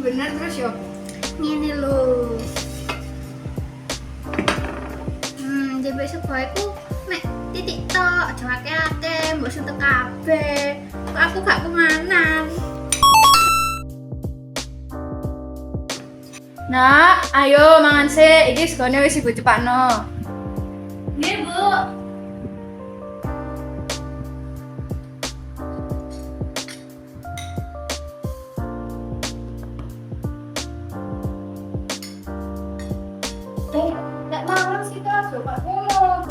bener terus yo. Ngene lho. Jadi besok aku mek titik tok, aja akeh-akeh, mbok sentek kabeh. Kok aku gak kemanan. Nak, ayo mangan sik, iki segone wis ibu cepakno. Nggih, Bu. Nek mangan sih ta, Pak ngono.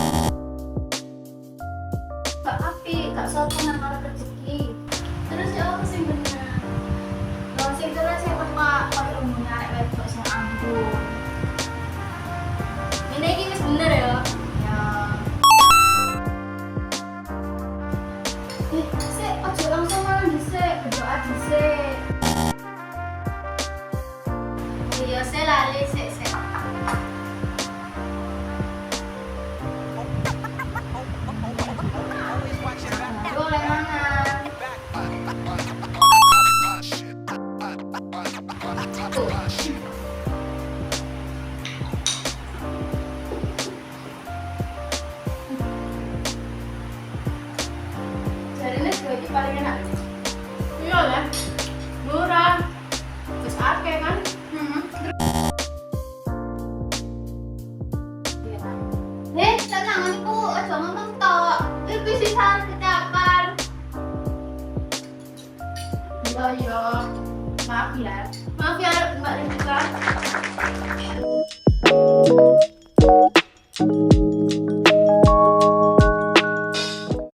Gak apik, gak sopan nang karo rezeki. Terus ya apa sing bener? Lho sing terus sing tepak koyo umumnya arek wedok sing anggun. Ini iki wis bener ya. Ya. Sik aja langsung mangan dhisik, berdoa dhisik. Iya, saya lali sik. Boleh mangan. Jarine iki paling enak. Iya lah. Murah. Terus akeh kan? Tenang iku, aja ngomong tok. Iki pisisan ketiapan. Iya. Maaf ya Mbak Rifqah.